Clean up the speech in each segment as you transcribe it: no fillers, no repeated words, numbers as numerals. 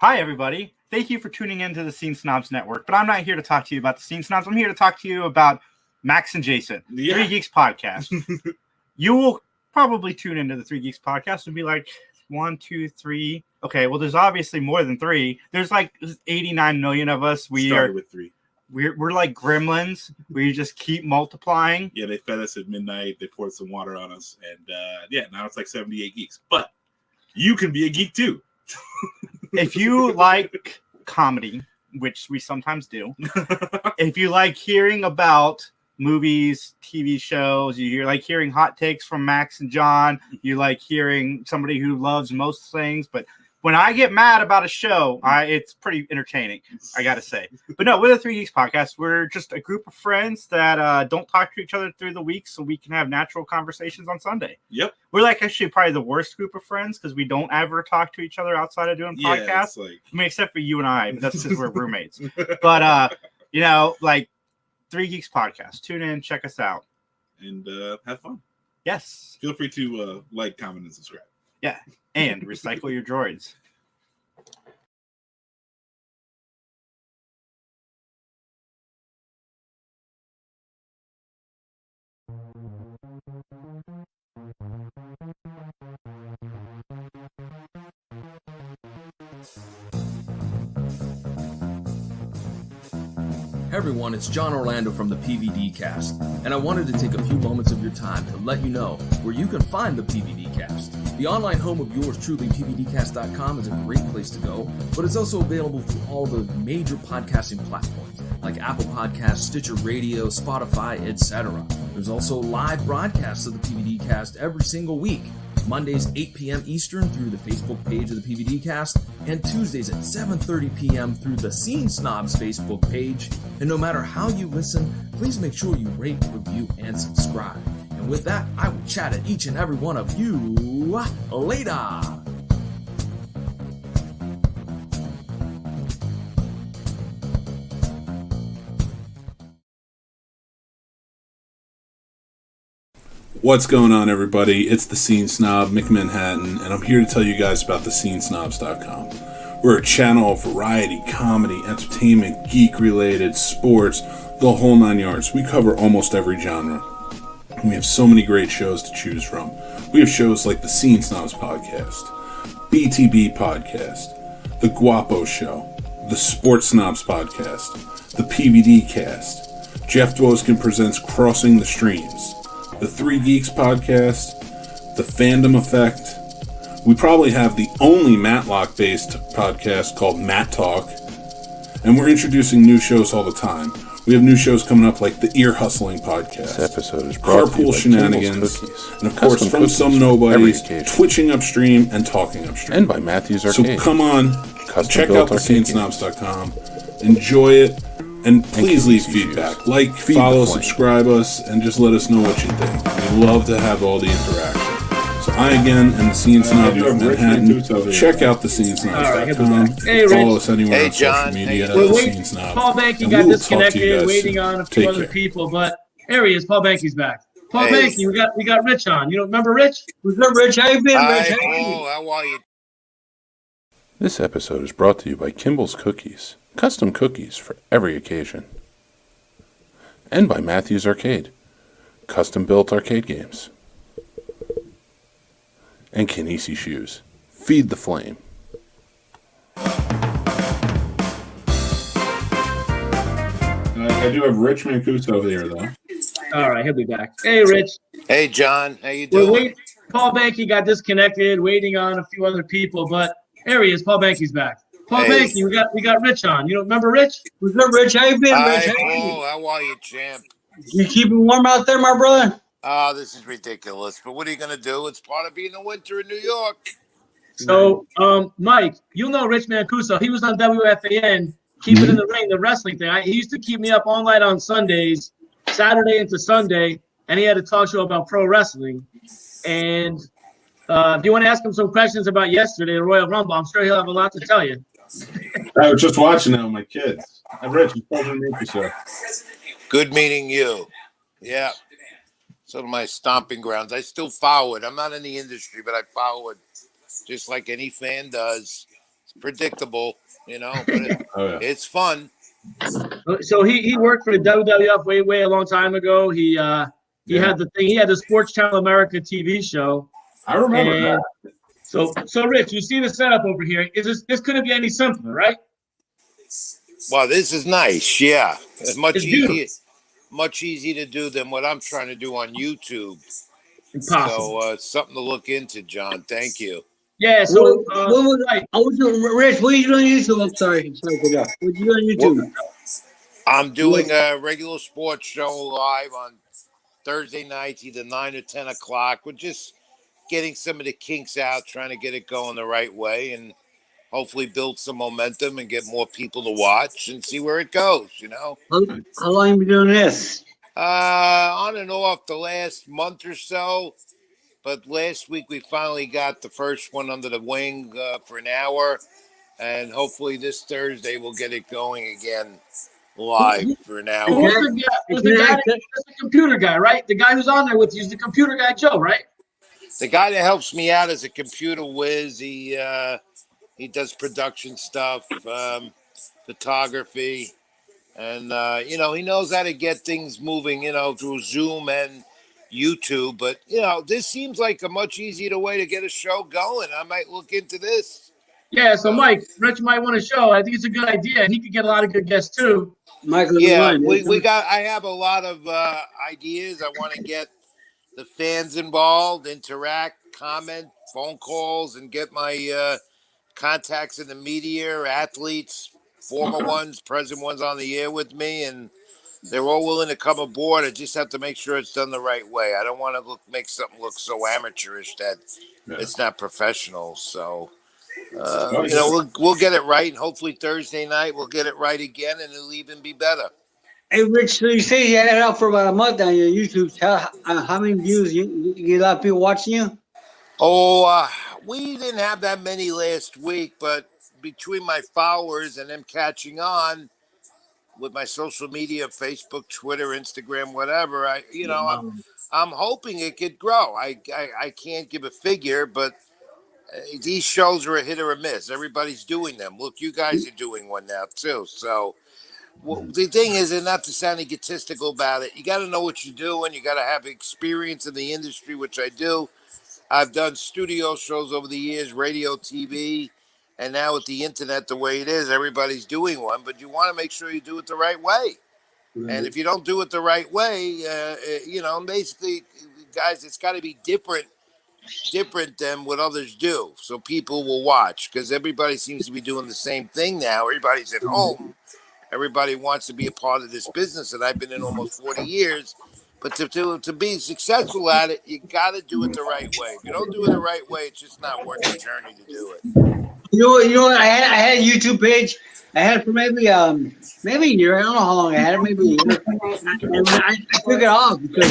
Hi, everybody. Thank you for tuning into the Scene Snobs Network. But I'm not here to talk to you about the Scene Snobs. I'm here to talk to you about Max and Jason, Three Geeks Podcast. You will probably tune into the Three Geeks Podcast and be like, 1, 2, 3. Okay, well, there's obviously more than 3. There's like 89 million of us. We started with 3. We're like gremlins. We just keep multiplying. Yeah, they fed us at midnight. They poured some water on us. And now it's like 78 geeks. But you can be a geek too. If you like comedy, which we sometimes do, if you like hearing about movies, TV shows, you like hearing hot takes from Max and John, you like hearing somebody who loves most things, but when I get mad about a show, it's pretty entertaining, I gotta say. But no, with the Three Geeks Podcast, we're just a group of friends that don't talk to each other through the week so we can have natural conversations on Sunday. Yep. We're like actually probably the worst group of friends because we don't ever talk to each other outside of doing podcasts. I mean, except for you and I, but that's because we're roommates. But, like Three Geeks Podcast. Tune in, check us out. And have fun. Yes. Feel free to like, comment, and subscribe. Yeah. And recycle your droids. Hey everyone, it's John Orlando from the PVD Cast, and I wanted to take a few moments of your time to let you know where you can find the PVD Cast. The online home of yours truly, PVDcast.com, is a great place to go, but it's also available through all the major podcasting platforms like Apple Podcasts, Stitcher Radio, Spotify, etc. There's also live broadcasts of the PVD Cast every single week. Mondays 8 p.m. Eastern through the Facebook page of the PVD Cast, and Tuesdays at 7:30 p.m. through the Scene Snobs Facebook page. And no matter how you listen, please make sure you rate, review, and subscribe. And with that, I will chat at each and every one of you later. What's going on, everybody? It's the Scene Snob, McManhattan, and I'm here to tell you guys about the scenesnobs.com. We're a channel of variety, comedy, entertainment, geek-related, sports, the whole 9 yards. We cover almost every genre. And we have so many great shows to choose from. We have shows like the Scene Snobs Podcast, BTB Podcast, the Guapo Show, the Sports Snobs Podcast, the PVD Cast, Jeff Dwoskin presents Crossing the Streams, the Three Geeks Podcast, the Fandom Effect. We probably have the only Matlock-based podcast called Matt Talk, and we're introducing new shows all the time. We have new shows coming up like the Ear Hustling Podcast, this episode is brought to you Carpool by Shenanigans, Cookies, and of course Custom from Cookies some for nobodies, every occasion. Twitching Upstream and Talking Upstream. And by Matthews So Arcade. come on, check out the Arcade scenesnobs.com, enjoy it, and please leave KBC feedback. Shoes. Like, Feed follow, the flame. subscribe us, and just let us know what you think. We love to have all the interaction. So I again am the Scene Snob of Manhattan. Check out the scenesnobs.com. Hey, Follow Rich. us anywhere Hey, on social John. media Hey, at the wait. Scene Snob. Paul Banky And got we will talk to you disconnected, guys waiting soon. on a few Take other care. people, but there he is. Paul Banky's back. Paul Hey. Banky, we got Rich on. You don't remember Rich? What's up, Rich? How you been, Rich? Hi, Paul. How are you? This episode is brought to you by Kimball's Cookies, custom cookies for every occasion. And by Matthews Arcade, custom-built arcade games. And Kinesi Shoes, feed the flame. I do have Rich Mancuso here, though. All right, he'll be back. Hey, Rich. Hey, John. How you We're doing? waiting. Paul Banky got disconnected, waiting on a few other people, but there he is. Paul Banky's back. Paul Hey. Banky, we got Rich on. You don't remember Rich? What's up, Rich? How you been, Hi, Rich? Paul. How are you, champ? You keeping warm out there, my brother? Oh, this is ridiculous. But what are you going to do? It's part of being a winter in New York. So, Mike, you know Rich Mancuso. He was on WFAN, Keep It in the Ring, the wrestling thing. He used to keep me up all night on Sundays, Saturday into Sunday, and he had a talk show about pro wrestling. And if you want to ask him some questions about yesterday, the Royal Rumble, I'm sure he'll have a lot to tell you. I was just watching that with my kids. Rich, it's Paul Mancuso. Good meeting you. Yeah. Some of my stomping grounds. I still follow it. I'm not in the industry, but I follow it just like any fan does. predictable, but Oh yeah. it's fun. So he worked for the WWF way a long time ago. He had the thing. He had the Sports Channel America TV show. I remember And that. so Rich, you see the setup over here. This couldn't be any simpler, right? Well, this is nice. Yeah, it's It's beautiful. much easier to do than what I'm trying to do on YouTube. Impossible. So it's something to look into, John. Thank you. Yeah. So right. Rich, what are you doing on YouTube? I'm sorry for that. What you doing on YouTube? I'm doing a regular sports show live on Thursday nights, either 9 or 10 o'clock. We're just getting some of the kinks out, trying to get it going the right way, and hopefully build some momentum and get more people to watch and see where it goes, How long you been doing this? On and off the last month or so. But last week we finally got the first one under the wing for an hour. And hopefully this Thursday we'll get it going again live for an hour. Who's the guy? That's the computer guy, right? The guy who's on there with you is the computer guy, Joe, right? The guy that helps me out is a computer whiz. He does production stuff, photography, and he knows how to get things moving, through Zoom and YouTube. But this seems like a much easier way to get a show going. I might look into this. Yeah. So Mike, Rich might want to show. I think it's a good idea. He could get a lot of good guests too. Michael, Yeah, I have a lot of ideas. I want to get the fans involved, interact, comment, phone calls, and get my contacts in the media, athletes, former ones, present ones on the air with me, and they're all willing to come aboard. I just have to make sure it's done the right way. I don't want to make something look so amateurish that it's not professional. So, we'll get it right, and hopefully Thursday night we'll get it right again, and it'll even be better. Hey, Rich, so you say you had it out for about a month on your YouTube. How many views? You get a lot of people watching you? Oh, we didn't have that many last week, but between my followers and them catching on with my social media, Facebook, Twitter, Instagram, whatever, I'm hoping it could grow. I can't give a figure, but these shows are a hit or a miss. Everybody's doing them. Look, you guys are doing one now too. So the thing is, and not to sound egotistical about it, you got to know what you're doing. You got to have experience in the industry, which I do. I've done studio shows over the years, radio, TV, and now with the internet the way it is, everybody's doing one. But you want to make sure you do it the right way. Mm-hmm. And if you don't do it the right way, basically, guys, it's got to be different than what others do, so people will watch, because everybody seems to be doing the same thing now. Everybody's at home. Everybody wants to be a part of this business that I've been in almost 40 years. But to be successful at it, you got to do it the right way. If you don't do it the right way, it's just not worth the journey to do it. You know what? I had a YouTube page. I had it for maybe a year. I don't know how long I had it. Maybe a year. And I took it off because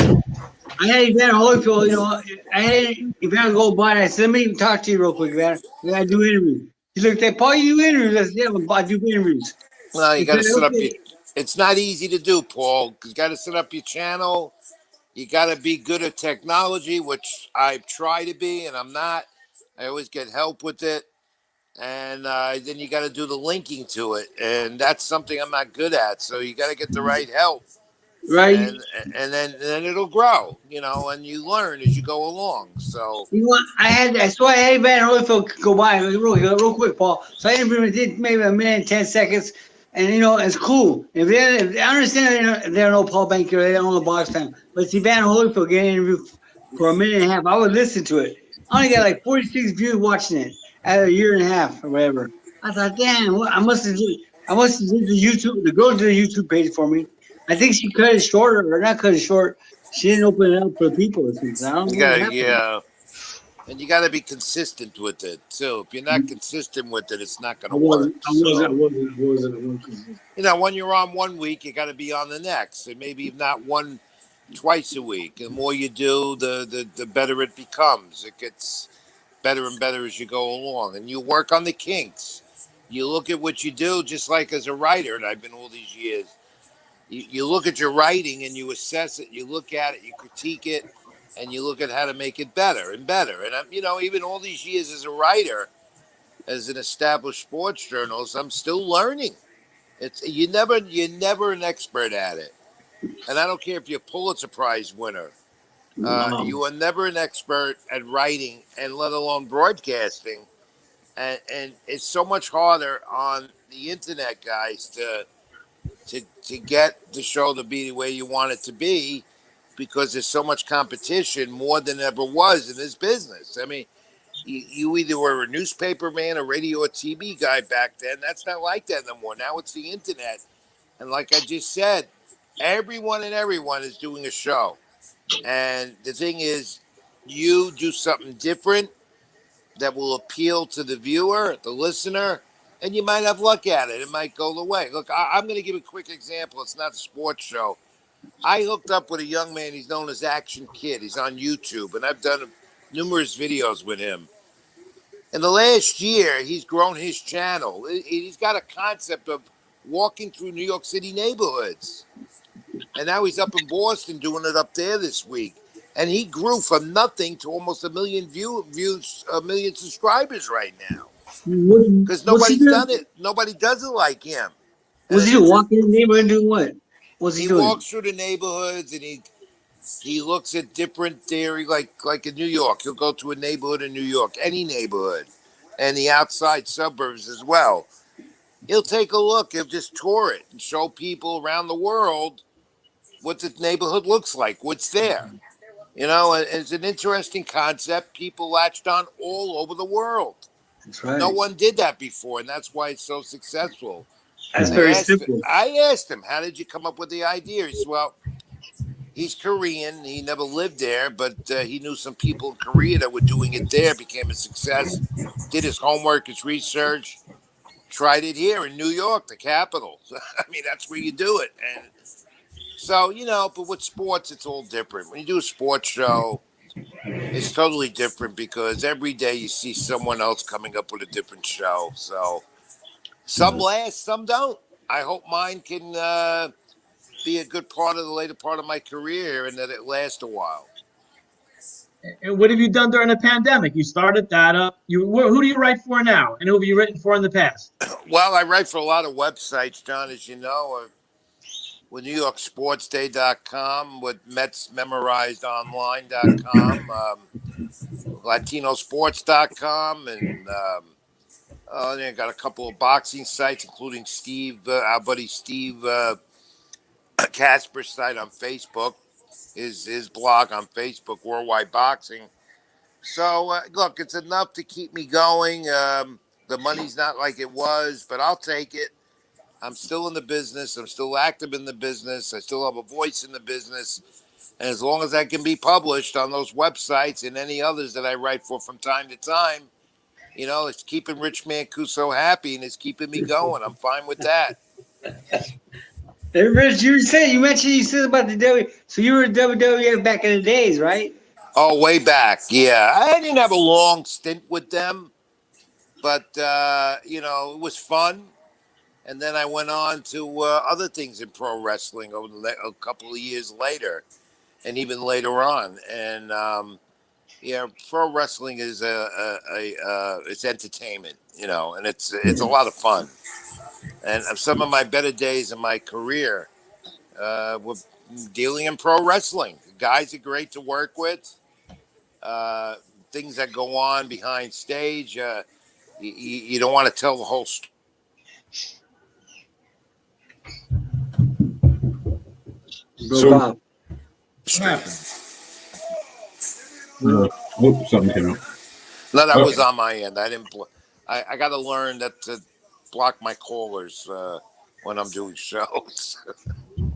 I had Evander Holyfield. I had Evander go by and I said, "Let me talk to you real quick, Evander. I got to do interviews." He looked at Paul. You do interviews? I said, "Yeah, but I do interviews." Well, you got to set up your. It's not easy to do, Paul. You got to set up your channel. You got to be good at technology, which I try to be, and I'm not. I always get help with it. And then you got to do the linking to it. And that's something I'm not good at. So you got to get the right help. Right. And then it'll grow, and you learn as you go along. So I had Evander Holyfield go by real quick, Paul. So I interviewed him, did maybe a minute and 10 seconds. And it's cool. If I understand they don't know Paul Banker, they don't know box time, but it's Evander Holyfield getting interviewed for a minute and a half. I would listen to it. I only got like 46 views watching it at a year and a half or whatever. I thought, damn, I must have did the YouTube. The girl did the YouTube page for me. I think she cut it shorter, or not cut it short. She didn't open it up for people. I don't know. Yeah. And you got to be consistent with it too. If you're not consistent with it, it's not going to work. When you're on one week, you got to be on the next, and maybe not twice a week. The more you do, the better it becomes. It gets better and better as you go along, and you work on the kinks. You look at what you do, just like as a writer, and I've been all these years. You look at your writing and you assess it. You look at it, you critique it. And you look at how to make it better and better. And, even all these years as a writer, as an established sports journalist, I'm still learning. It's you're never an expert at it, and I don't care if you're a Pulitzer Prize winner. Wow. You are never an expert at writing, and let alone broadcasting. And it's so much harder on the internet, guys, to get the show to be the way you want it to be, because there's so much competition, more than ever was in this business. I mean, you either were a newspaper man, a radio or TV guy back then. That's not like that no more. Now it's the internet. And like I just said, everyone is doing a show. And the thing is, you do something different that will appeal to the viewer, the listener, and you might have luck at it. It might go the way. Look, I'm going to give a quick example. It's not a sports show. I hooked up with a young man. He's known as Action Kid. He's on YouTube, and I've done numerous videos with him. In the last year, he's grown his channel. He's got a concept of walking through New York City neighborhoods. And now he's up in Boston doing it up there this week. And he grew from nothing to almost 1 million views, 1 million subscribers right now. Because nobody's done it. Nobody does it like him. What's he do? Walk in the neighborhood and do what? What's he doing? He walks through the neighborhoods and he looks at different theory, like in New York. He'll go to a neighborhood in New York, any neighborhood, and the outside suburbs as well. He'll take a look. He'll just tour it and show people around the world what the neighborhood looks like, what's there. You know, and it's an interesting concept. People latched on all over the world. That's right. No one did that before, and that's why it's so successful. That's very simple. I asked him, how did you come up with the idea? He said, well, he's Korean. He never lived there, but he knew some people in Korea that were doing it there, became a success, did his homework, his research, tried it here in New York, the capital. I mean, that's where you do it. And so, you know, but with sports, it's all different. When you do a sports show, it's totally different because every day you see someone else coming up with a different show. So some last, some don't. I hope mine can be a good part of the later part of my career and that it lasts a while. And what have you done during the pandemic? You started that up. Who do you write for now? And who have you written for in the past? Well, I write for a lot of websites, John, as you know. With NewYorkSportsDay.com, with MetsMemorizedOnline.com, LatinoSports.com, and then I got a couple of boxing sites, including our buddy Steve Casper's site on Facebook, his blog on Facebook, Worldwide Boxing. So, look, it's enough to keep me going. The money's not like it was, but I'll take it. I'm still in the business. I'm still active in the business. I still have a voice in the business. And as long as I can be published on those websites and any others that I write for from time to time, you know, it's keeping Rich Mancuso happy and it's keeping me going. I'm fine with that. Hey, Rich, you said about the W. So you were at WWE back in the days, right? Oh, way back. Yeah. I didn't have a long stint with them, but, you know, it was fun. And then I went on to other things in pro wrestling over a couple of years later, and even later on. And yeah, pro wrestling is it's entertainment, you know, and it's a lot of fun. And some of my better days in my career were dealing in pro wrestling. The guys are great to work with. Things that go on behind stage, you don't want to tell the whole story. So, What happened? Something came out. No, that was on my end. I didn't. I got to learn that to block my callers when I'm doing shows.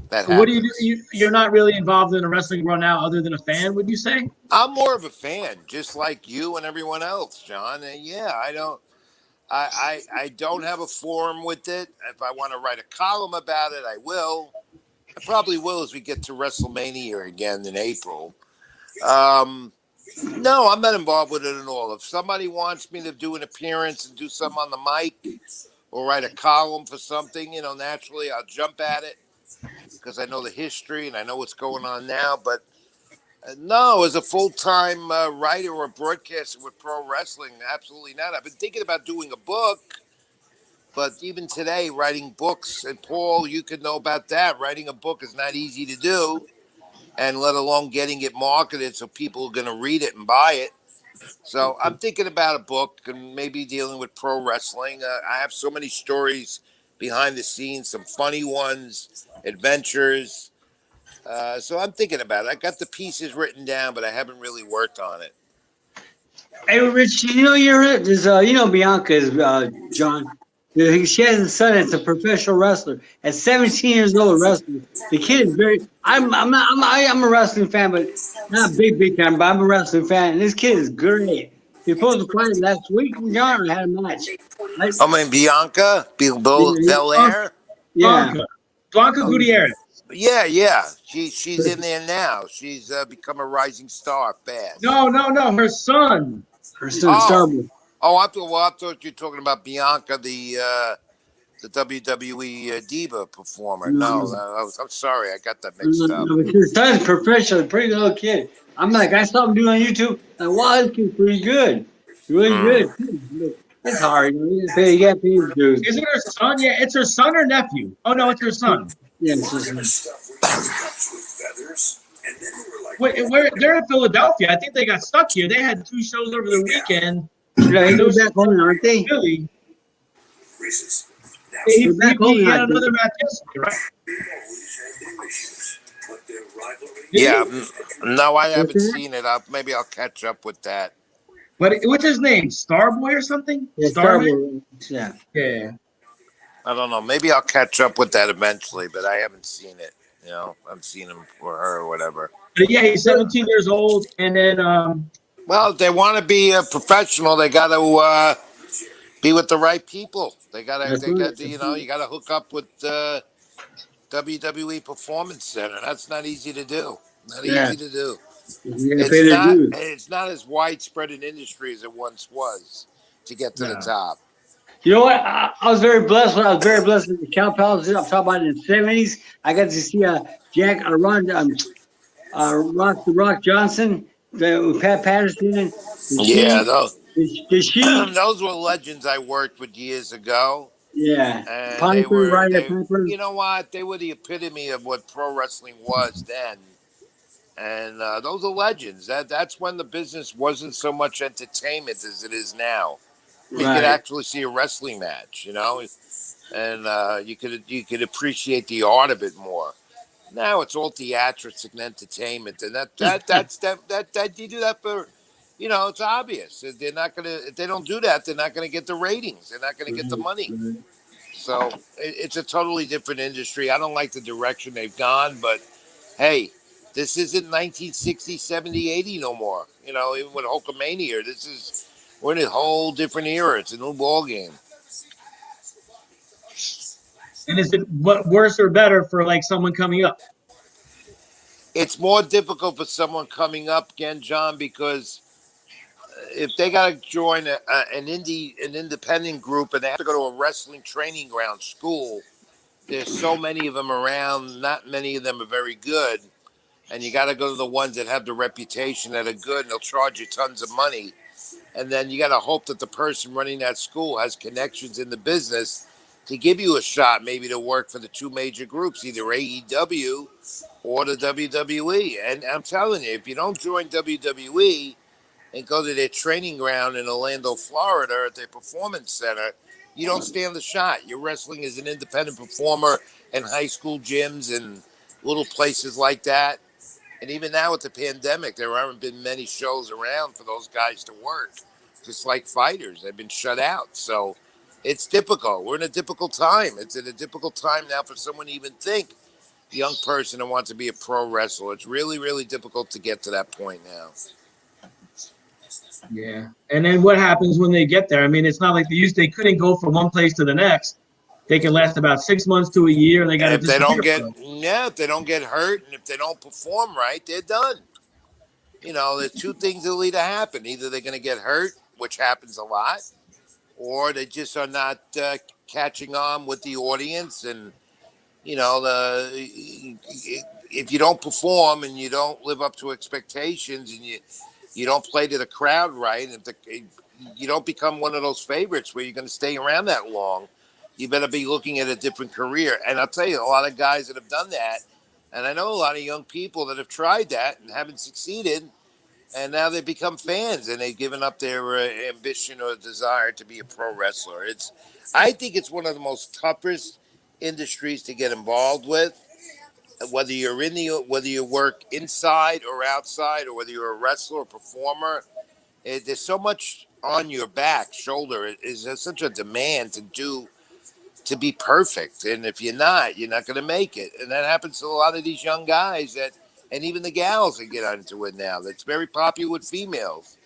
That happens. What do you do? You're not really involved in the wrestling world now, other than a fan, would you say? I'm more of a fan, just like you and everyone else, John. And yeah, I don't have a forum with it. If I want to write a column about it, I will. I probably will as we get to WrestleMania again in April. No, I'm not involved with it at all. If somebody wants me to do an appearance and do something on the mic or write a column for something, you know, naturally I'll jump at it because I know the history and I know what's going on now. But No, as a full-time writer or broadcaster with pro wrestling, absolutely not. I've been thinking about doing a book, but even today, writing books, and Paul, you could know about that. Writing a book is not easy to do, and let alone getting it marketed so people are going to read it and buy it. So I'm thinking about a book and maybe dealing with pro wrestling. I have so many stories behind the scenes, some funny ones, adventures. So I'm thinking about it. I got the pieces written down, but I haven't really worked on it. Hey, Rich, Bianca is John. She has a son that's a professional wrestler. At 17 years old, a wrestler. The kid is very. I'm a wrestling fan, but not a big time. But I'm a wrestling fan, and this kid is great. He was supposed to fight last week. John had a match. I mean, Bianca Belair. Yeah. Blanca Gutierrez. Yeah. She's in there now. She's become a rising star fast. No. Her son. Her son, Starboy. I thought you were talking about Bianca, the WWE diva performer. No, I'm sorry, I got that mixed up. His son's professional, pretty little kid. I'm like, I saw him doing on YouTube. Like, wow, this kid's pretty good. Really good. It's hard. You got to pay his dues. Is it her son? Yeah, it's her son or nephew. Oh, no, it's her son. Yeah, it's her son. Wait, they're in Philadelphia. I think they got stuck here. They had 2 shows over the weekend. Yeah, they're back home, aren't they? Philly. He had another match yesterday, right? Yeah, no, I haven't seen it. Maybe I'll catch up with that. But what's his name? Starboy or something? Yeah, Starboy. Yeah. I don't know. Maybe I'll catch up with that eventually, but I haven't seen it. You know, I've seen him for her or whatever. But yeah, he's 17 years old, and then well, if they want to be a professional, they got to be with the right people. You got to hook up with WWE Performance Center. That's not easy to do. Easy to do. It's not as widespread an industry as it once was to get to the top. You know what? I was very blessed when I was very blessed at the Cow Palace. I'm talking about in the 70s. I got to see Rock Johnson, with Pat Patterson. Those were legends I worked with years ago. Yeah. You know what? They were the epitome of what pro wrestling was then. And those are legends. That's when the business wasn't so much entertainment as it is now. You could actually see a wrestling match, and you could appreciate the art of it more. Now it's all theatrics and entertainment, and that you do that for, it's obvious. They're not gonna. If they don't do that, they're not gonna get the ratings. They're not gonna get the money. So it's a totally different industry. I don't like the direction they've gone, but hey, this isn't 1960, 70, 80 no more. Even with Hulkamania, we're in a whole different era. It's a new ball game. And is it worse or better for like someone coming up? It's more difficult for someone coming up again, John, because if they got to join an independent group and they have to go to a wrestling training ground school, there's so many of them around. Not many of them are very good. And you got to go to the ones that have the reputation that are good, and they'll charge you tons of money. And then you got to hope that the person running that school has connections in the business to give you a shot, maybe to work for the 2 major groups, either AEW or the WWE. And I'm telling you, if you don't join WWE and go to their training ground in Orlando, Florida, at their performance center, you don't stand the shot. You're wrestling as an independent performer in high school gyms and little places like that. And even now with the pandemic, there haven't been many shows around for those guys to work. Just like fighters, they've been shut out. So it's difficult. We're in a difficult time. It's in a difficult time now for someone to even think, a young person who wants to be a pro wrestler. It's really, really difficult to get to that point now. Yeah. And then what happens when they get there? I mean, it's not like they couldn't go from one place to the next. They can last about 6 months to a year. And they got to if they don't get hurt and if they don't perform right, they're done. There's 2 things that'll either happen. Either they're going to get hurt, which happens a lot, or they just are not catching on with the audience, and you know, if you don't perform and you don't live up to expectations and you don't play to the crowd right, and you don't become one of those favorites where you're going to stay around that long, you better be looking at a different career. And I'll tell you, a lot of guys that have done that, and I know a lot of young people that have tried that and haven't succeeded, and now they become fans and they've given up their ambition or desire to be a pro wrestler. I think it's one of the most toughest industries to get involved with. Whether you work inside or outside, or whether you're a wrestler or performer, there's so much on your back, shoulder. There's such a demand to be perfect, and if you're not going to make it. And that happens to a lot of these young guys and even the gals that get into it now. That's very popular with females.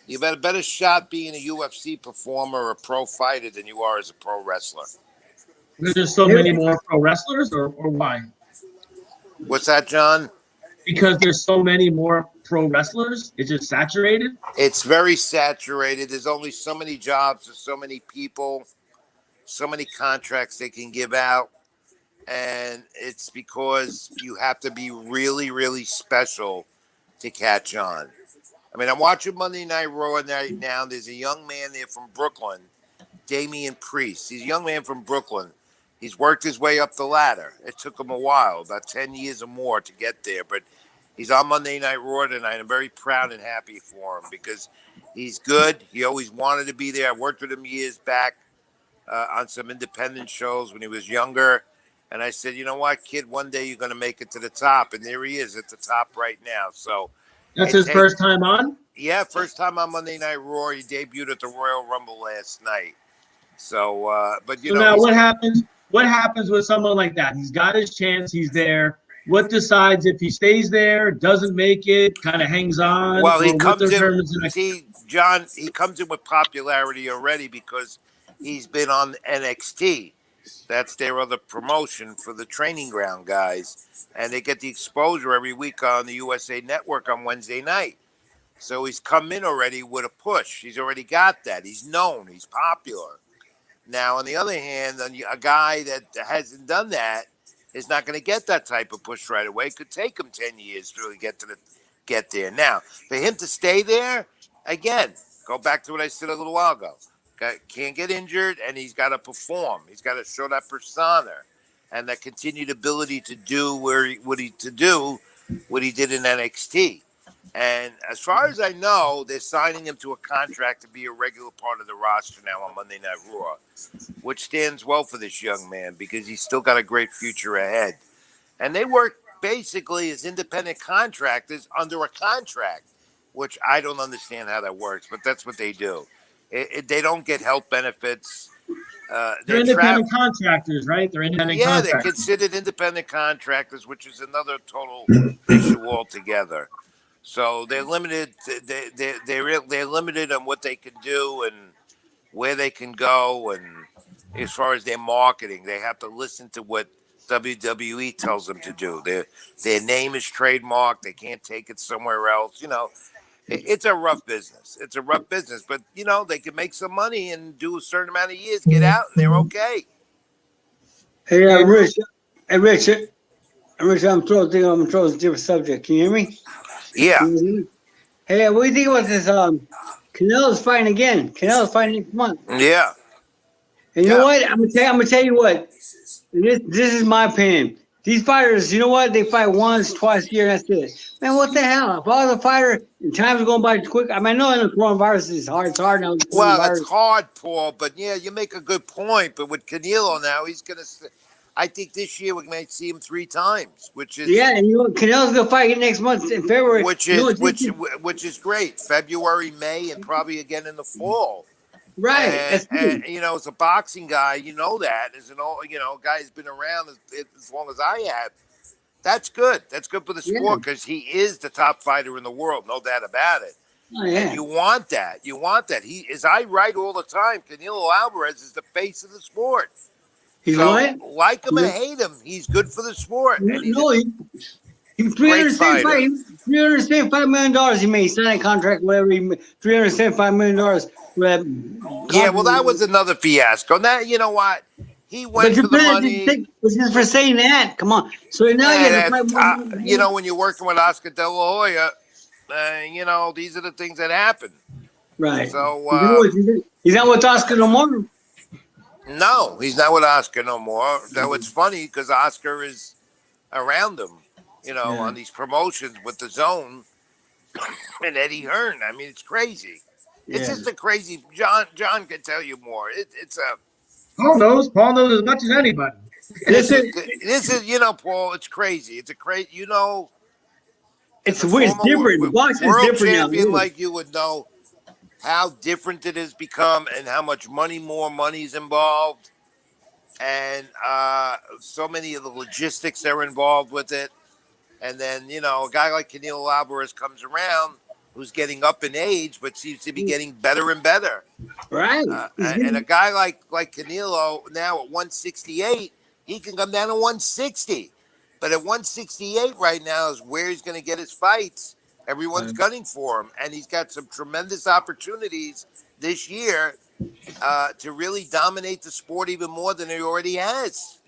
You've had a better shot being a UFC performer or a pro fighter than you are as a pro wrestler. There's so many more pro wrestlers, or why? What's that, John? Because there's so many more pro wrestlers. It's just saturated. It's very saturated. There's only so many jobs. There's so many people, so many contracts they can give out. And it's because you have to be really, really special to catch on. I mean, I'm watching Monday Night Raw right now. There's a young man there from Brooklyn, Damian Priest. He's a young man from Brooklyn. He's worked his way up the ladder. It took him a while, about 10 years or more to get there. But he's on Monday Night Raw tonight. I'm very proud and happy for him because he's good. He always wanted to be there. I worked with him years back on some independent shows when he was younger. And I said, you know what, kid, one day you're going to make it to the top. And there he is at the top right now. So that's his first time on? Yeah, first time on Monday Night Raw. He debuted at the Royal Rumble last night. So, but you know. Now what happens? What happens with someone like that? He's got his chance. He's there. What decides if he stays there, doesn't make it, kind of hangs on? Well, he comes in. See, John, he comes in with popularity already because he's been on NXT. That's their other promotion for the training ground guys. And they get the exposure every week on the USA Network on Wednesday night. So he's come in already with a push. He's already got that. He's known. He's popular. Now, on the other hand, a guy that hasn't done that is not going to get that type of push right away. It could take him 10 years to really get there. Now, for him to stay there, again, go back to what I said a little while ago. Can't get injured, and he's got to perform. He's got to show that persona and that continued ability to do what he did in NXT. And as far as I know, they're signing him to a contract to be a regular part of the roster now on Monday Night Raw, which stands well for this young man because he's still got a great future ahead. And they work basically as independent contractors under a contract, which I don't understand how that works, but that's what they do. They don't get health benefits. They're independent contractors, right? They're independent contractors. Yeah, they're considered independent contractors, which is another total issue altogether. So they're limited. They're limited on what they can do and where they can go. And as far as their marketing, they have to listen to what WWE tells them to do. Their name is trademarked. They can't take it somewhere else. You know, it's a rough business. It's a rough business, but you know they can make some money and do a certain amount of years, get out, and they're okay. Hey, Rich. Hey, Rich. I'm throwing a different subject. Can you hear me? Yeah. Hey, what do you think about this? Canelo's fighting again. Canelo's fighting next month. Yeah. And you know what? I'm gonna tell you what. This is my opinion. These fighters, you know what? They fight once, twice a year. That's it. Man, what the hell? If I was a fighter and time's going by quick, I mean, I know the coronavirus is hard. It's hard now. Well, it's hard, Paul. But yeah, you make a good point. But with Canelo now, he's gonna. I think this year we might see him 3 times, which is and you know Canelo's gonna fight next month in February, which is great. February, May, and probably again in the fall. Right. And you know, as a boxing guy, you know that as an old, guy who's been around as long as I have. That's good. That's good for the sport because he is the top fighter in the world, no doubt about it. Oh, yeah. And you want that. You want that. He is. I write all the time. Canelo Alvarez is the face of the sport. He's so, what? like him or hate him, he's good for the sport. He's $375 million he made, signing contract, whatever he made, $375 million. Yeah, well, that was another fiasco. Now, you know what? He went for the money. It's just for saying that. Come on. So now you have to fight you know, when you're working with Oscar De La Hoya, you know, these are the things that happen. Right. So he's not with Oscar no more. No, he's not with Oscar no more. Though it's funny because Oscar is around him, you know, on these promotions with the Zone and Eddie Hearn. I mean, it's crazy. Yeah. It's just a crazy. John can tell you more. It's a. Paul knows as much as anybody. This is you know, Paul. It's crazy. It's a crazy. You know, it's weird. It's different. World champion like you would know how different it has become and how much more money's involved, and so many of the logistics that are involved with it. And then, you know, a guy like Canelo Alvarez comes around who's getting up in age but seems to be getting better and better. Right. And a guy like Canelo now at 168, he can come down to 160. But at 168 right now is where he's going to get his fights. Everyone's gunning for him, and he's got some tremendous opportunities this year to really dominate the sport even more than he already has.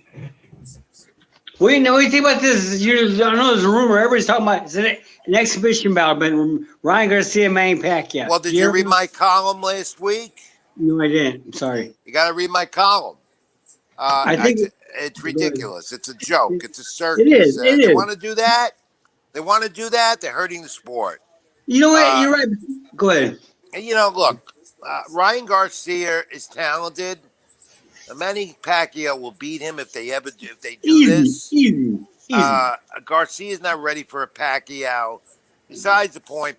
Wait, now we think about this. I know there's a rumor. Everybody's talking about it's an exhibition battle, but Ryan Garcia, Manny Pacquiao. Well, did you read my column last week? No, I didn't. I'm sorry. You got to read my column. I think it's ridiculous. It's a joke. It's a circus. It is. They want to do that. They're hurting the sport. You know what? You're right. Go ahead. And you know, look, Ryan Garcia is talented. Manny Pacquiao will beat him if they do this. Easy. Garcia's not ready for a Pacquiao. Besides the point,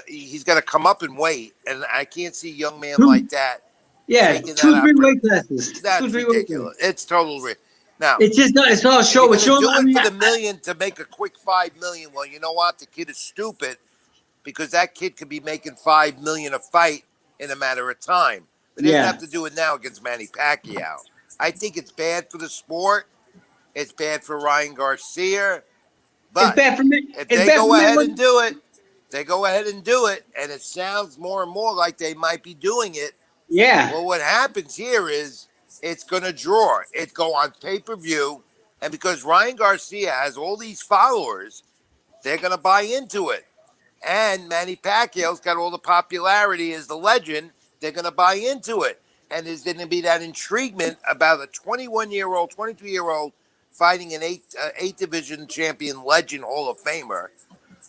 he's got to come up and weight, and I can't see a young man like that. Yeah, 2-3 weight classes. That's ridiculous. It's totally now. It's just not. It's not a show. It's do it for the million to make a quick $5 million. Well, you know what? The kid is stupid because that kid could be making $5 million a fight in a matter of time. But he doesn't have to do it now against Manny Pacquiao. I think it's bad for the sport. It's bad for Ryan Garcia. But it's bad for me. If they go ahead and do it, and it sounds more and more like they might be doing it. Yeah. Well, what happens here is it's going to draw. It go on pay-per-view, and because Ryan Garcia has all these followers, they're going to buy into it. And Manny Pacquiao's got all the popularity as the legend. They're going to buy into it. And there's going to be that intriguement about a 21-year-old, 22-year-old fighting an eight division champion legend Hall of Famer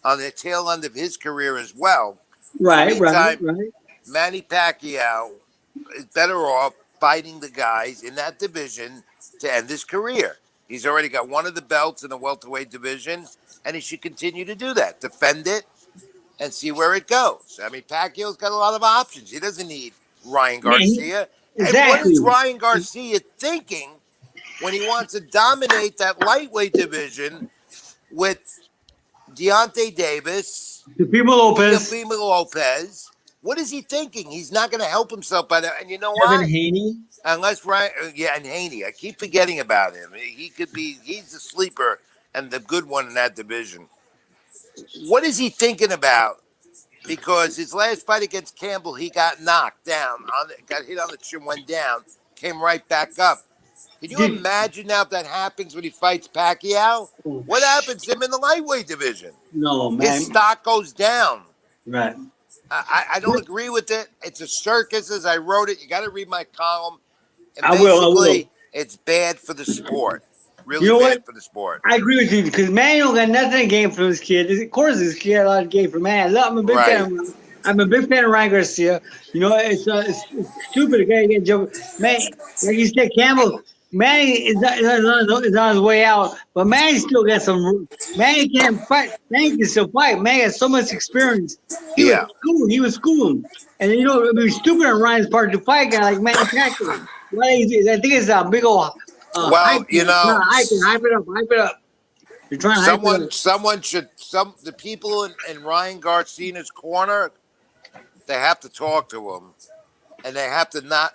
on the tail end of his career as well. Right. Manny Pacquiao is better off fighting the guys in that division to end his career. He's already got one of the belts in the welterweight division, and he should continue to do that, defend it, and see where it goes. I mean, Pacquiao's got a lot of options. He doesn't need Ryan Garcia. Exactly. And what is Ryan Garcia thinking when he wants to dominate that lightweight division with Deontay Davis, Teofimo Lopez? What is he thinking? He's not going to help himself by that. And you know what? Kevin Haney? Unless Ryan, and Haney. I keep forgetting about him. He's the sleeper and the good one in that division. What is he thinking about? Because his last fight against Campbell, he got knocked down, got hit on the chin, went down, came right back up. Can you imagine now if that happens when he fights Pacquiao? What happens to him in the lightweight division? No, man. His stock goes down. Right. I don't agree with it. It's a circus, as I wrote it. You got to read my column. And I will. It's bad for the sport. Really bad for the sport. I agree with you because Manuel got nothing to gain from this kid. Of course, this kid had a lot to gain from man. Look, I'm a big fan. I'm a big fan of Ryan Garcia. You know, it's stupid. The guy get jump. Man, like you said, Campbell. Manny is on his way out, but Manny still got some. Manny can't fight. Manny can still fight. Manny has so much experience. He was schooled. And you know, it would be stupid on Ryan's part to fight a guy like Manny Pacquiao. I think it's a big old. Well, you know, hype it up. You're trying to the people in Ryan Garcia's corner, they have to talk to him, and they have to not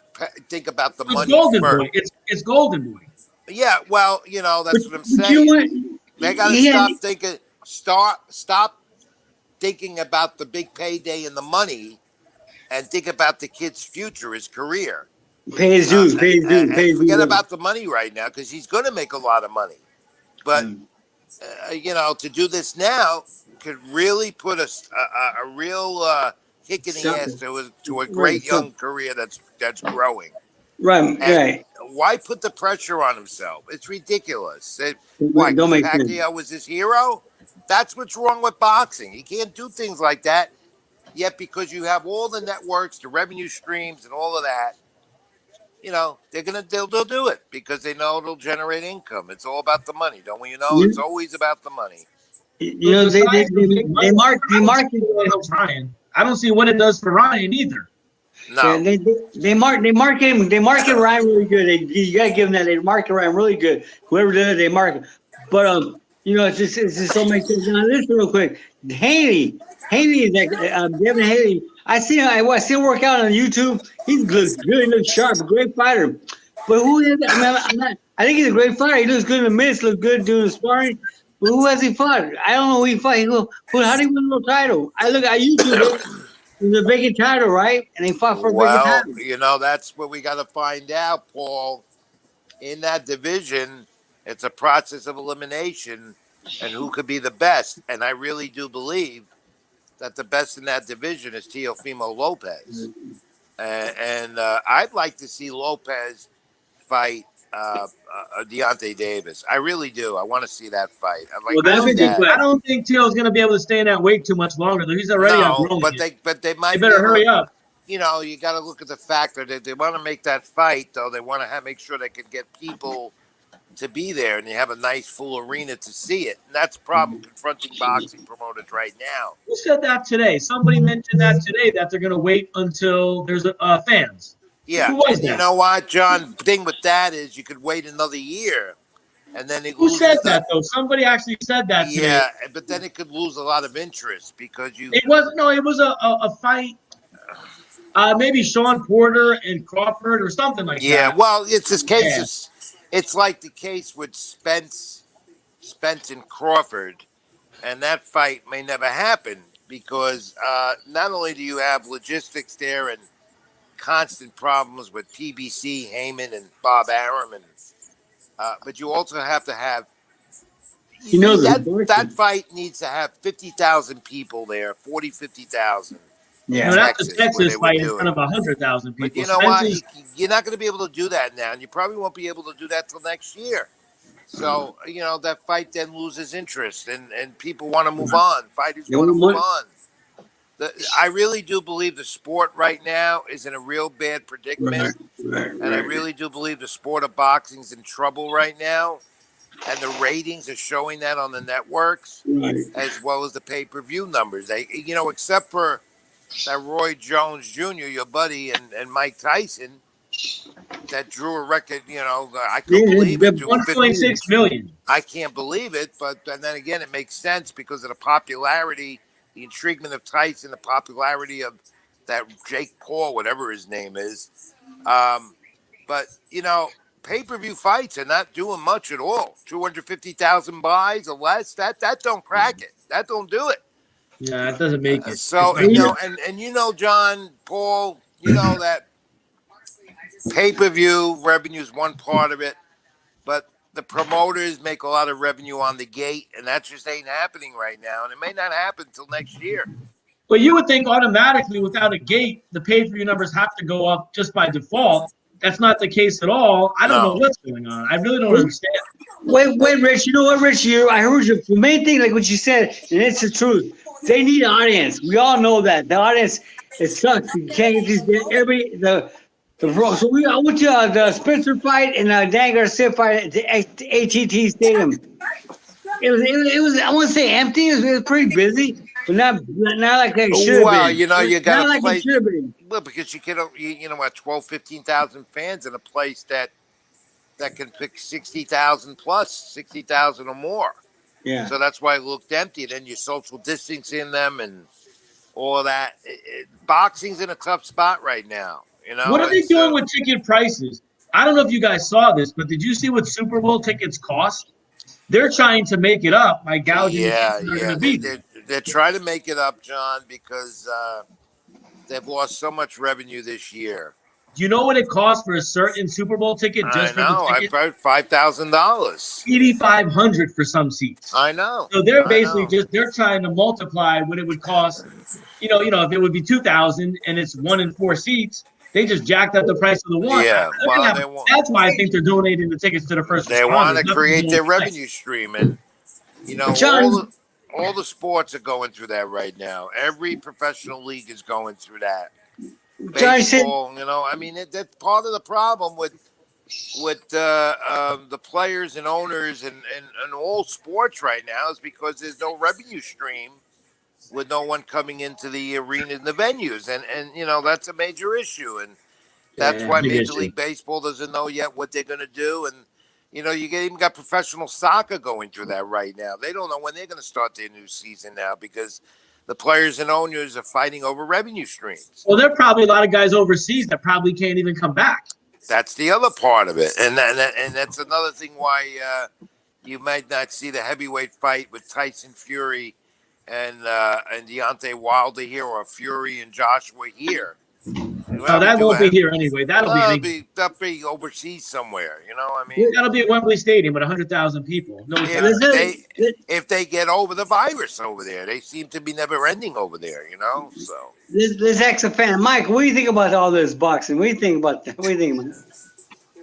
think about the money first. It's Golden Boy. Yeah, well, you know, that's what I'm saying. They got to stop thinking about the big payday and the money, and think about the kid's future, his career. Pay his dues. Pay his dues. And Pay his forget dues. about the money right now because he's going to make a lot of money. But to do this now could really put a real kick in the ass to a great young career that's growing. Right, right. Why put the pressure on himself? It's ridiculous. Don't make sense. Pacquiao was his hero? That's what's wrong with boxing. He can't do things like that. Yet because you have all the networks, the revenue streams, and all of that, they'll do it because they know it'll generate income. It's all about the money, don't we? It's always about the money. They market Ryan. I don't see what it does for Ryan either. No, they market Ryan really good. You gotta give them that. They market Ryan really good. Whoever did it, they market. But it's just so makes sense. Now listen real quick. Haley is like Devin Haley. I see him work out on YouTube. He looks sharp, great fighter. But who is? I think he's a great fighter. He looks good in the mitts, looks good doing the sparring. But who has he fought? I don't know who he fought. How did he win the title? I look at YouTube. It's a vacant title, right? And they fought for a vacant title. That's what we got to find out, Paul. In that division, it's a process of elimination and who could be the best. And I really do believe that the best in that division is Teofimo Lopez. And I'd like to see Lopez fight Deontay Davis. I really do. I want to see that fight. I don't think Teo's going to be able to stay in that weight too much longer. Though he's already outgrown. But they might. They better hurry up. You got to look at the fact that they want to make that fight, though. They want to make sure they can get people to be there, and you have a nice full arena to see it. And that's the problem confronting boxing promoters right now. Who said that today? Somebody mentioned that today, that they're going to wait until there's fans. Yeah. Who was that? You know what, John? The thing with that is you could wait another year, and then who said that though? Somebody actually said that today. Yeah, but then it could lose a lot of interest because It was a fight. Maybe Sean Porter and Crawford or something like that. Yeah, well, it's this case. Yeah. It's like the case with Spence and Crawford, and that fight may never happen because not only do you have logistics there and constant problems with PBC, Heyman, and Bob Arum, but you also have to have. That fight needs to have 50,000 people there, 50,000. Yeah, that's a Texas fight in front of 100,000 people. But you know what? You're not going to be able to do that now, and you probably won't be able to do that till next year. So, that fight then loses interest, and people want to move on. Fighters want to move on. I really do believe the sport right now is in a real bad predicament, and I really do believe the sport of boxing is in trouble right now, and the ratings are showing that on the networks, as well as the pay-per-view numbers. Except for that Roy Jones Jr., your buddy, and Mike Tyson, that drew a record, I couldn't believe it. 1.6 million. I can't believe it, and then again, it makes sense because of the popularity, the intriguement of Tyson, the popularity of that Jake Paul, whatever his name is. But, pay-per-view fights are not doing much at all. 250,000 buys or less, that don't crack it. That don't do it. Yeah, it doesn't make it. So, John, Paul, that pay-per-view revenue is one part of it, but the promoters make a lot of revenue on the gate, and that just ain't happening right now, and it may not happen until next year. But you would think automatically without a gate, the pay-per-view numbers have to go up just by default. That's not the case at all. I don't know what's going on. I really don't understand. Wait, Rich. You know what, Rich? I heard you. The main thing, like what you said, and it's the truth. They need an audience. We all know that. The audience, it sucks. You can't get these. So I went to the Spencer fight and Dan Garcia fight at the AT&T Stadium. It was I won't say empty. It was pretty busy, but not like it should have been. Well, you got to play. Well, because you get 12, 15,000 fans in a place that can pick 60,000 plus, 60,000 or more. Yeah. So that's why it looked empty. Then you social distance in them and all of that. Boxing's in a tough spot right now. What are they doing with ticket prices? I don't know if you guys saw this, but did you see what Super Bowl tickets cost? They're trying to make it up by gouging. They're trying to make it up, John, because they've lost so much revenue this year. Do you know what it costs for a certain Super Bowl ticket? Just I know. for the I ticket? paid $5,000. $8,500 for some seats. I know. So they're I basically know. they're trying to multiply what it would cost. If it would be 2,000 and it's 1 in 4 seats, they just jacked up the price of the one. Yeah, well, That's why I think they're donating the tickets to the first they responders. want to Nothing create to do their with the revenue stream, and John, all the sports are going through that right now. Every professional league is going through that. John said, Baseball, I mean, that's part of the problem with the players and owners and all sports right now is because there's no revenue stream with no one coming into the arena and the venues, and that's a major issue, and that's why Major League Baseball doesn't know yet what they're going to do, and you even got professional soccer going through that right now. They don't know when they're going to start their new season now because the players and owners are fighting over revenue streams. Well, there are probably a lot of guys overseas that probably can't even come back. That's the other part of it, and that's another thing why you might not see the heavyweight fight with Tyson Fury and Deontay Wilder here, or Fury and Joshua here. No, that won't be here anyway. That'll be overseas somewhere. that'll be at Wembley Stadium with 100,000 people. No, if they get over the virus over there, they seem to be never ending over there. So this ex-fan, Mike, what do you think about all this boxing? What do you think about that? What do you think, man?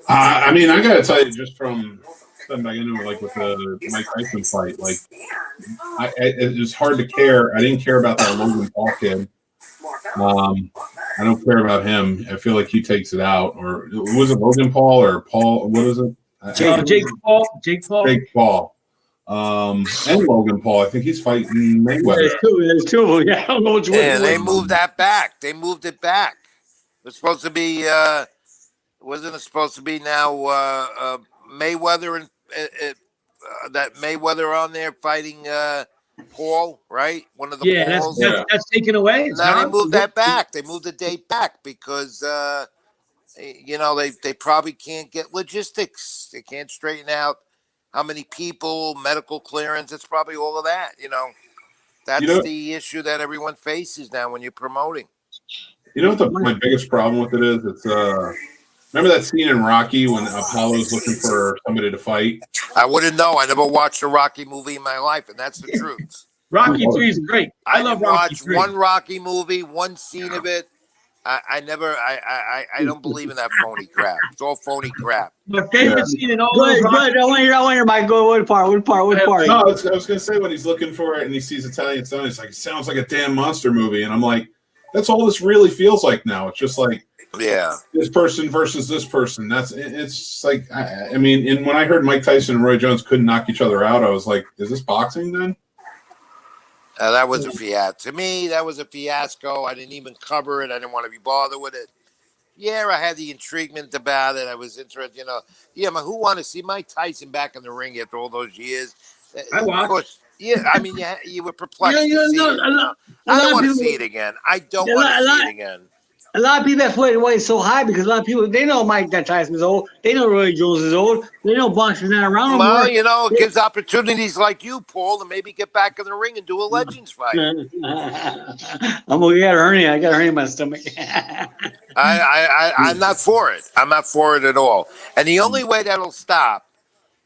I mean, I gotta tell you, just from stepping back into it, like with the Mike Tyson fight, like it was hard to care. I didn't care about that Logan Paul kid. I don't care about him. I feel like he takes it out. Or was it Logan Paul or Paul? What is it? Jake Paul. Jake Paul. And Logan Paul. I think he's fighting Mayweather. There's two of them. Yeah, I don't know which one. Yeah, they moved that back. They moved it back. It was supposed to be. Wasn't it supposed to be now Mayweather and that Mayweather on there fighting Paul, right? One of the Pauls. That's taken away. Now they moved that back. They moved the date back because they probably can't get logistics. They can't straighten out how many people, medical clearance. It's probably all of that. That's the issue that everyone faces now when you're promoting. You know what my biggest problem with it is? It's remember that scene in Rocky when Apollo's looking for somebody to fight? I wouldn't know. I never watched a Rocky movie in my life, and that's the truth. Rocky 3 is great. I love Rocky 3. One Rocky movie, one scene of it. I don't believe in that phony crap. It's all phony crap. My favorite scene in all those. Good. I want to hear Mike go. What part? No, I was going to say when he's looking for it and he sees Italian Stone, it's like, it sounds like a damn monster movie. And I'm like, that's all this really feels like now. It's just like, this person versus this person. It's like, I mean, and when I heard Mike Tyson and Roy Jones couldn't knock each other out, I was like, is this boxing then? That was a fiasco. To me, that was a fiasco. I didn't even cover it. I didn't want to be bothered with it. Yeah, I had the intriguement about it. I was interested, but who wanted to see Mike Tyson back in the ring after all those years? I watched. Yeah, I mean, you were perplexed to see it. I don't want to see it again. I don't want to see it again. A lot of people, that's why it's so high, because a lot of people, they know Mike Tyson is old. They know Roy Jones is old. They know boxing's not around anymore. Well, it gives opportunities like you, Paul, to maybe get back in the ring and do a Legends fight. I'm going to get a hernia. I got a hernia in my stomach. I'm not for it. I'm not for it at all. And the only way that'll stop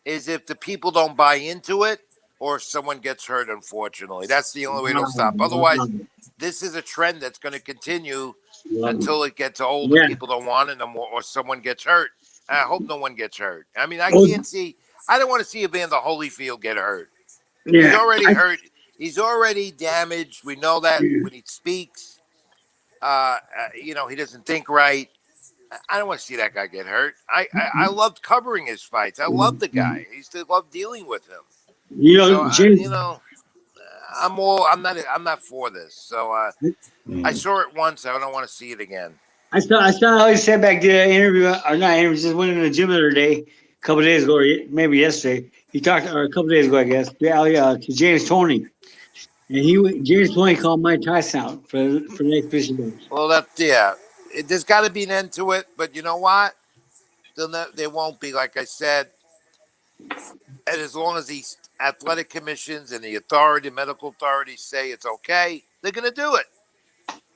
is if the people don't buy into it or someone gets hurt, unfortunately. That's the only way it'll stop. Otherwise, this is a trend that's going to continue until it gets old and people don't want it no more, or someone gets hurt. And I hope no one gets hurt. I mean, I don't want to see Evander Holyfield get hurt. Yeah. He's already hurt. He's already damaged. We know that when he speaks, he doesn't think right. I don't want to see that guy get hurt. I loved covering his fights. I loved the guy. I used to love dealing with him. I'm not for this. So I saw it once. I don't want to see it again. I saw how he said back there interview, or not interview, just went in the gym the other day, a couple of days ago, or maybe yesterday. He talked, or a couple of days ago, I guess, to James Toney. And James Toney called Mike Tyson out for the next fishing game. Well, there's got to be an end to it. But you know what? There won't be, like I said. And as long as the athletic commissions and the medical authorities say it's okay, they're going to do it.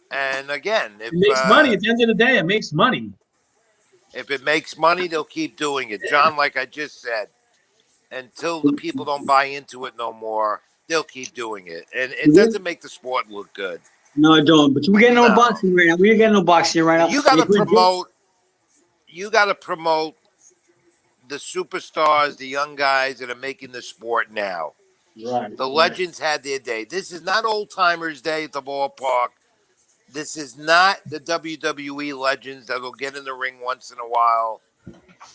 And again, it makes money. At the end of the day, it makes money. If it makes money, they'll keep doing it. John, like I just said, until the people don't buy into it no more, they'll keep doing it. And it doesn't make the sport look good. No, I don't. But we get no No. boxing right now. We get no boxing right now. You got to promote the superstars, the young guys that are making the sport now. Right. The legends had their day. This is not old timers' day at the ballpark. This is not the WWE legends that will get in the ring once in a while.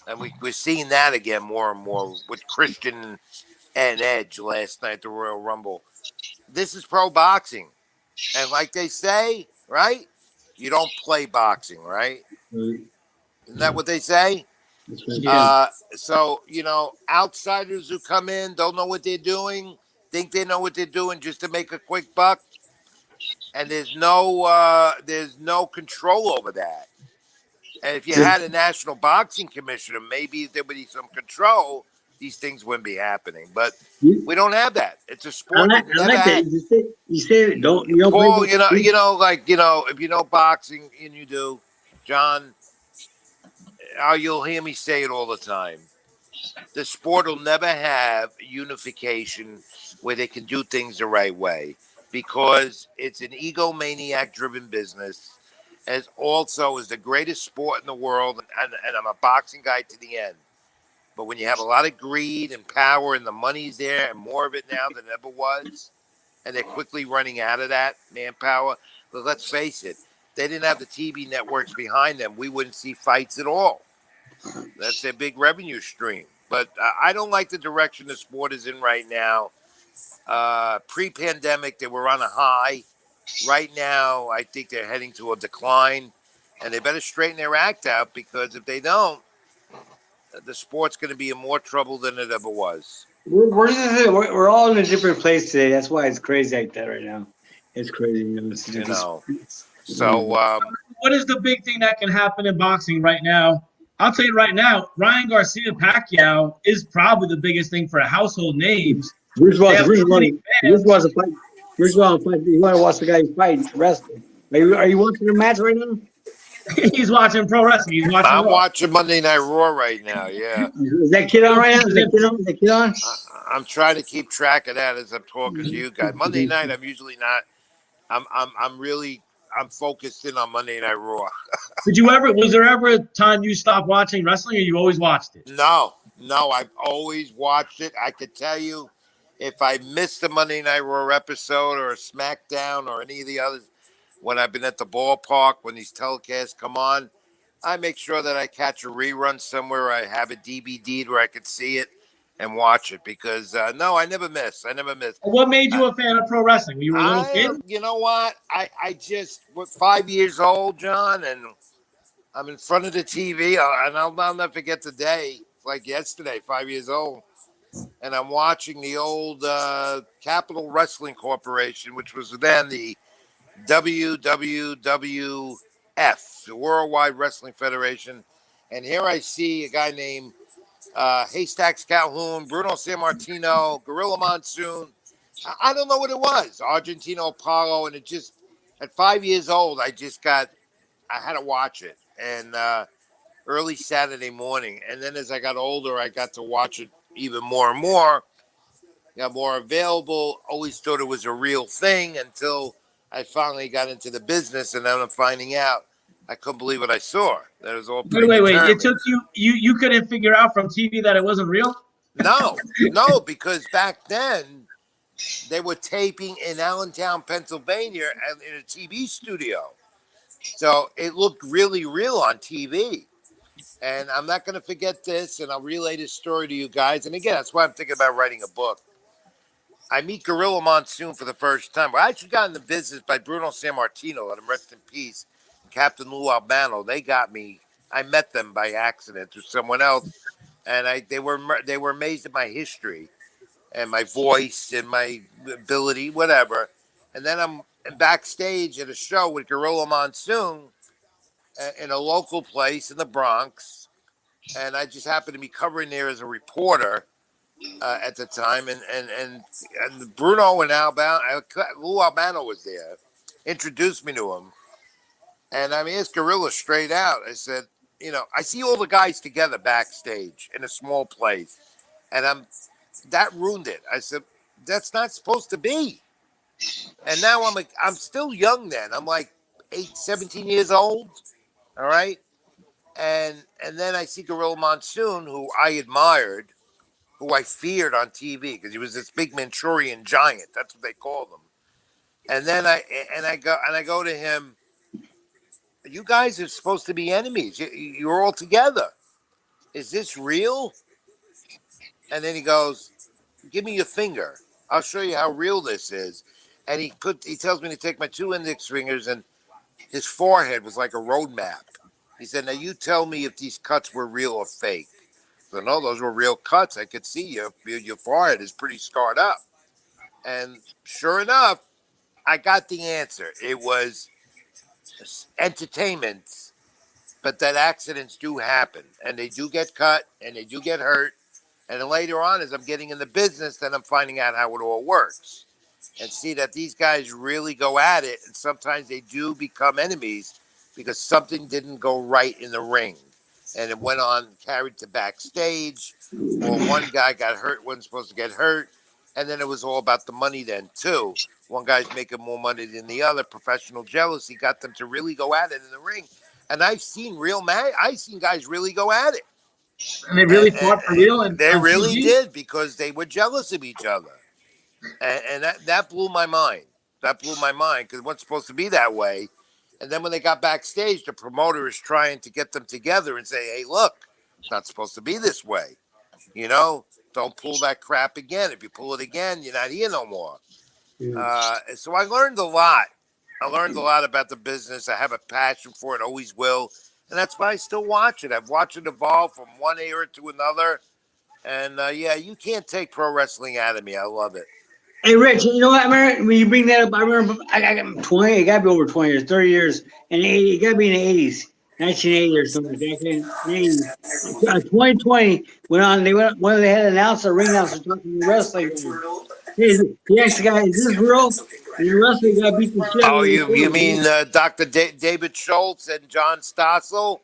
And we're seeing that again more and more with Christian and Edge last night at the Royal Rumble. This is pro boxing. And like they say, right? You don't play boxing, right? Isn't that what they say? So, outsiders who come in, don't know what they're doing, think they know what they're doing just to make a quick buck. And there's no control over that. And if you had a national boxing commissioner, maybe there would be some control. These things wouldn't be happening. But we don't have that. It's a sport. I like that. You say don't. You don't Paul, play if you know boxing, and you do, John, you'll hear me say it all the time. The sport will never have unification where they can do things the right way because it's an egomaniac-driven business. As also is the greatest sport in the world, and I'm a boxing guy to the end. But when you have a lot of greed and power and the money's there and more of it now than ever was, and they're quickly running out of that manpower, but let's face it, they didn't have the TV networks behind them. We wouldn't see fights at all. That's their big revenue stream. But I don't like the direction the sport is in right now. Pre-pandemic, they were on a high. Right now, I think they're heading to a decline, and they better straighten their act out because if they don't, the sport's going to be in more trouble than it ever was. We're all in a different place today. That's why it's crazy like that right now. It's crazy. So, what is the big thing that can happen in boxing right now? I'll tell you right now, Ryan Garcia Pacquiao is probably the biggest thing for household names. Bruce wants to fight. Bruce wants to fight. You want to watch the guy fight wrestling. Are you watching the match right now? He's watching pro wrestling. I'm watching Monday Night Raw right now. Yeah. Is that kid on right now? Is that kid on? I'm trying to keep track of that as I'm talking to you guys. Monday night, I'm usually not. I'm focused in on Monday Night Raw. Was there ever a time you stopped watching wrestling, or you always watched it? No, I've always watched it. I could tell you, if I missed a Monday Night Raw episode or a SmackDown or any of the others, when I've been at the ballpark, when these telecasts come on, I make sure that I catch a rerun somewhere. I have a DVD where I could see it and watch it because, no, I never miss. What made you a fan of pro wrestling? When you were a little kid? You know what? I just was 5 years old, John, and I'm in front of the TV, and I'll never forget the day. It's like yesterday, 5 years old. And I'm watching the old Capital Wrestling Corporation, which was then the WWWF, the Worldwide Wrestling Federation. And here I see a guy named Haystacks Calhoun, Bruno Sammartino, Gorilla Monsoon. I don't know what it was. Argentino Apollo. And it just, at 5 years old, I had to watch it. And early Saturday morning. And then as I got older, I got to watch it even more and more. Got more available. Always thought it was a real thing until I finally got into the business, and then I'm finding out. I couldn't believe what I saw. That was all. Wait! It took you couldn't figure out from TV that it wasn't real? No, because back then they were taping in Allentown, Pennsylvania, in a TV studio, so it looked really real on TV. And I'm not going to forget this, and I'll relay this story to you guys. And again, that's why I'm thinking about writing a book. I meet Gorilla Monsoon for the first time. I actually got in the business by Bruno Sammartino, let him rest in peace, and Captain Lou Albano. They got me. I met them by accident through someone else, and they were amazed at my history and my voice and my ability, whatever. And then I'm backstage at a show with Gorilla Monsoon in a local place in the Bronx, and I just happened to be covering there as a reporter at the time, and Bruno and Lou Albano was there, introduced me to him, and I mean, it's Gorilla straight out. I said, I see all the guys together backstage in a small place, and that ruined it. I said, that's not supposed to be. And now I'm still young then. I'm like 17 years old. All right. And then I see Gorilla Monsoon, who I admired, who I feared on TV because he was this big Manchurian giant. That's what they called him. And then I go to him. You guys are supposed to be enemies. You're all together. Is this real? And then he goes, give me your finger. I'll show you how real this is. And he tells me to take my 2 index fingers, and his forehead was like a road map. He said, now you tell me if these cuts were real or fake. So no, those were real cuts. I could see your forehead is pretty scarred up. And sure enough, I got the answer. It was entertainment, but that accidents do happen, and they do get cut, and they do get hurt. And then later on, as I'm getting in the business, then I'm finding out how it all works and see that these guys really go at it. And sometimes they do become enemies because something didn't go right in the ring. And it went on, carried to backstage, or one guy got hurt, wasn't supposed to get hurt. And then it was all about the money then, too. One guy's making more money than the other. Professional jealousy got them to really go at it in the ring. And I've seen I've seen guys really go at it. And they really fought for real. And they really did, because they were jealous of each other. And that blew my mind. That blew my mind, because it wasn't supposed to be that way. And then when they got backstage, the promoter is trying to get them together and say, hey, look, it's not supposed to be this way. Don't pull that crap again. If you pull it again, you're not here no more. So I learned a lot. I learned a lot about the business. I have a passion for it, always will. And that's why I still watch it. I've watched it evolve from one era to another. And you can't take pro wrestling out of me. I love it. Hey, Rich, you know what? I remember when you bring that up. I remember I got 20. It got to be over 20 years, 30 years, and it got to be in the 80s, 1980 or something. Back in the 80s, 2020 went on. When they had announced a ring announcer talking to wrestling. He asked the guy, "Is this real?" And the wrestling guy beat the shit. Oh, you mean Dr. David Schultz and John Stossel?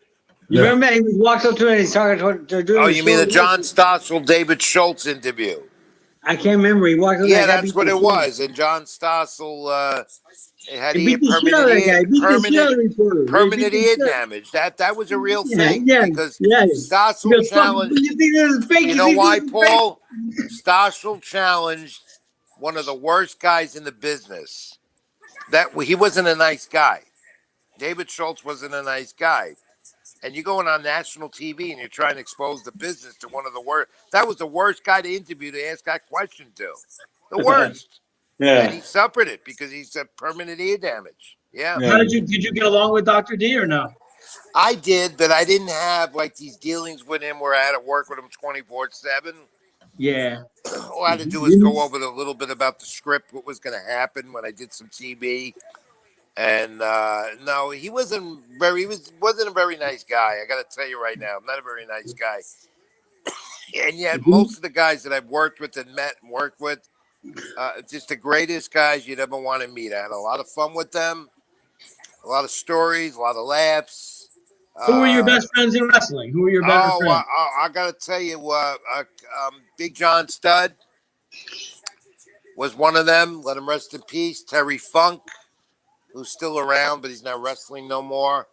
You remember that? He walked up to it and he's talking to doing. Oh, you mean the John Stossel David Schultz interview? I can't remember. He walked up. Yeah, that's what it was. And John Stossel had permanent ear damage. That was a real thing, because Stossel challenged. You know why, Paul? Stossel challenged one of the worst guys in the business. He wasn't a nice guy. David Schultz wasn't a nice guy. And you're going on national TV and you're trying to expose the business to one of the worst. That was the worst guy to interview, to ask that question to. The worst. Yeah. And he suffered it because he's a permanent ear damage. Yeah. How did you get along with Dr. D or no? I did, but I didn't have like these dealings with him where I had to work with him 24/7. Yeah. All I had to do was go over a little bit about the script, what was going to happen when I did some TV. And no, he wasn't a very nice guy. I got to tell you right now, I'm not a very nice guy. And yet, most of the guys that I've worked with and met and worked with, just the greatest guys you'd ever want to meet. I had a lot of fun with them, a lot of stories, a lot of laughs. Who were your best friends in wrestling? Who were your better friends? I got to tell you, Big John Studd was one of them. Let him rest in peace. Terry Funk, who's still around, but he's not wrestling no more.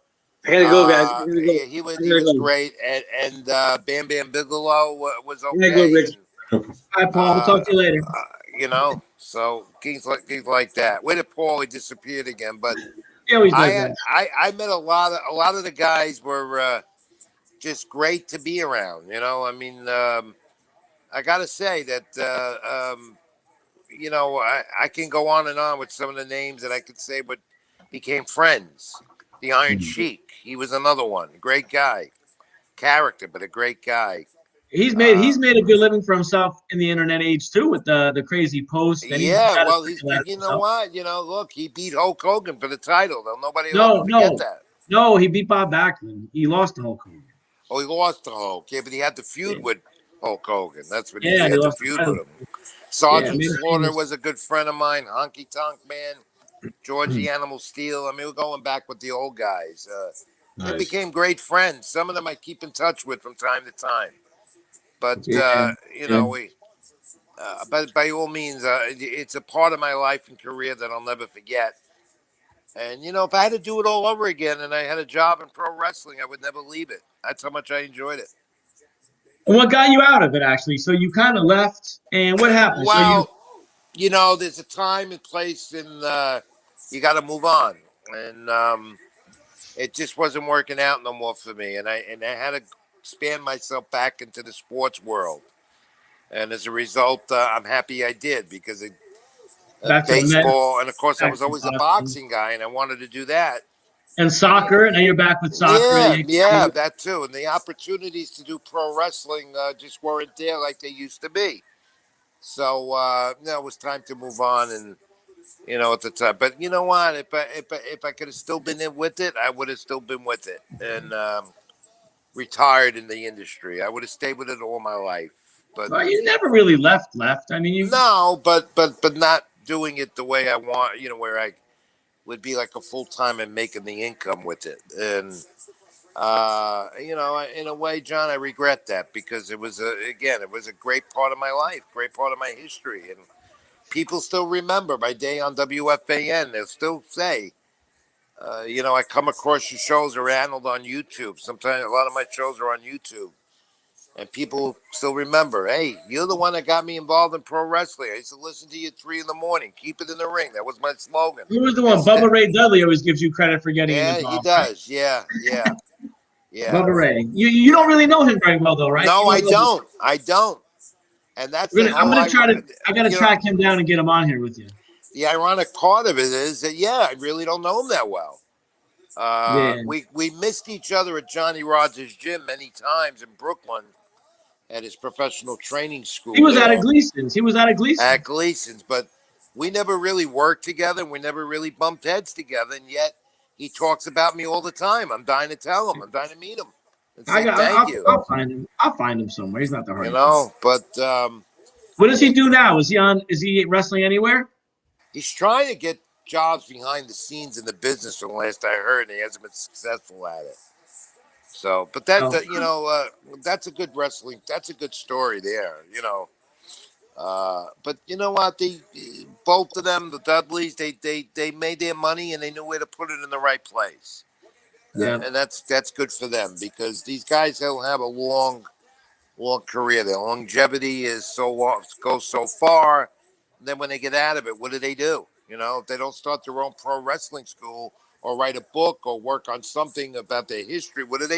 I gotta go, guys. Yeah, he was great. And Bam Bam Bigelow was okay. Go, Rich. All right, Paul. We'll talk to you later. So things like that. Where did Paul? He disappeared again. But I met a lot of the guys were just great to be around. I mean, I gotta say that I can go on and on with some of the names that I could say, but became friends. The Iron Sheik, he was another one. Great guy, character, but a great guy. He's made a good living for himself in the internet age too, with the crazy posts. Look, he beat Hulk Hogan for the title. Nobody will forget that. No, he beat Bob Backlund. He lost to Hulk Hogan. Oh, he lost to Hulk. Yeah, but he had the feud with Hulk Hogan. That's what he had the feud with him. Sergeant Slaughter was a good friend of mine. Honky Tonk Man, George the Animal Steel. I mean, we're going back with the old guys. and became great friends. Some of them I keep in touch with from time to time. But but by all means, it's a part of my life and career that I'll never forget. And if I had to do it all over again, and I had a job in pro wrestling, I would never leave it. That's how much I enjoyed it. And what got you out of it, actually? So you kind of left, and what happened? Well, there's a time and place, and you got to move on. And it just wasn't working out no more for me, and I had to expand myself back into the sports world. And as a result, I'm happy I did, because baseball, and of course I was always a boxing guy, and I wanted to do that. And soccer, now you're back with soccer. Yeah, that too. And the opportunities to do pro wrestling just weren't there like they used to be. So it was time to move on, and at the time. But you know what? If I could have still been in with it, I would have still been with it, and retired in the industry. I would have stayed with it all my life. But you never really left. I mean, no, but not doing it the way I want. Where I would be like a full time and making the income with it. And in a way, John, I regret that, because it was a great part of my life, great part of my history, and people still remember my day on WFAN. They'll still say, I come across your shows are handled on YouTube. Sometimes a lot of my shows are on YouTube. And people still remember, hey, you're the one that got me involved in pro wrestling. I used to listen to you at 3 a.m. Keep it in the ring. That was my slogan. Who was the one? Bubba Ray Dudley always gives you credit for getting involved. Yeah, he does. Right? Yeah. Bubba Ray. You don't really know him very well, though, right? No, I don't. And that's I gotta track him down and get him on here with you. The ironic part of it is that I really don't know him that well. We missed each other at Johnny Rogers' gym many times in Brooklyn at his professional training school. He was at Gleason's. At Gleason's, but we never really worked together, and we never really bumped heads together, and yet he talks about me all the time. I'm dying to tell him. I'm dying to meet him. I'll find him somewhere. He's not the hardest. But what does he do now? Is he wrestling anywhere? He's trying to get jobs behind the scenes in the business, from last I heard, and he hasn't been successful at it. So, but that's a good wrestling. That's a good story there, But you know what? Both of them, the Dudleys, they made their money, and they knew where to put it in the right place. Yeah, and that's good for them, because these guys will have a long career. Their longevity is goes so far. And then when they get out of it, what do? If they don't start their own pro wrestling school, or write a book, or work on something about their history, what do?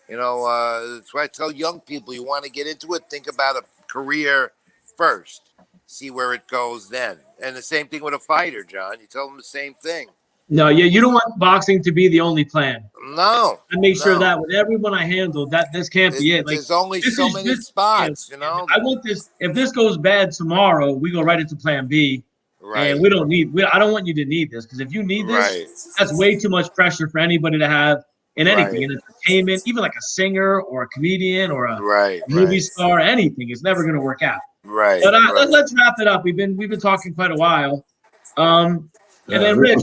That's why I tell young people, you want to get into it, think about a career first, see where it goes then. And the same thing with a fighter, John. You tell them the same thing. No, you don't want boxing to be the only plan. No. I make sure that with everyone I handle, that this can't be it. There's only so many spots, I want this. If this goes bad tomorrow, we go right into plan B. Right. And I don't want you to need this, because if you need this, that's way too much pressure for anybody to have in anything, in entertainment, even like a singer or a comedian or a movie star, anything. It's never going to work out. Right. But let's wrap it up. We've been talking quite a while. And then Rich,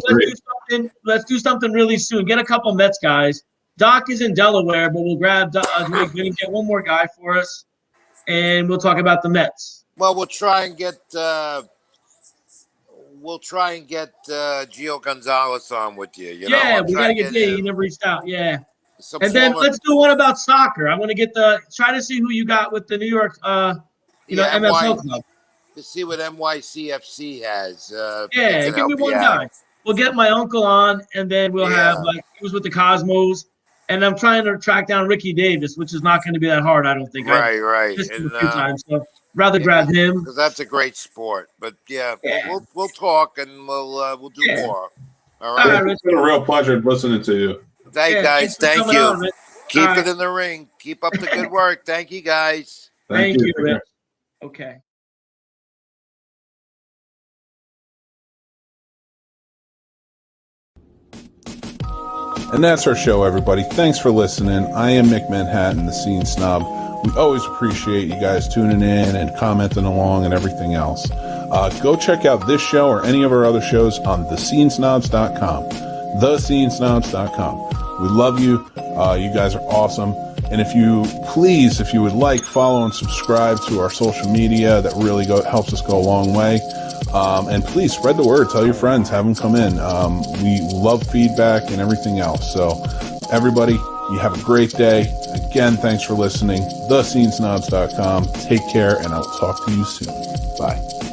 let's do something really soon. Get a couple Mets guys. Doc is in Delaware, but we'll grab we can get one more guy for us, and we'll talk about the Mets. Well, we'll try and get Gio Gonzalez on with you. We gotta get Gio. He never reached out. Yeah. And then let's do one about soccer. I want to try to see who you got with the New York MSL club. To see what NYCFC has. Give me one guy. We'll get my uncle on, and then we'll have he was with the Cosmos, and I'm trying to track down Ricky Davis, which is not going to be that hard, I don't think. Right. Just a few times, so rather grab him, because that's a great sport. But we'll talk, and we'll do more. All right. It's been a real pleasure listening to you. Guys. Thank you. Keep it in the ring. Keep up the good work. Thank you, guys. Thank you, Rich. Okay. And that's our show, everybody. Thanks for listening. I am Mick Manhattan, the Scene Snob. We always appreciate you guys tuning in and commenting along and everything else. Go check out this show or any of our other shows on thescenesnobs.com. Thescenesnobs.com. We love you. You guys are awesome. And if you would like, follow and subscribe to our social media. That really helps us go a long way. And please spread the word. Tell your friends. Have them come in. We love feedback and everything else. So everybody, you have a great day. Again, thanks for listening. TheSceneSnobs.com. Take care, and I'll talk to you soon. Bye.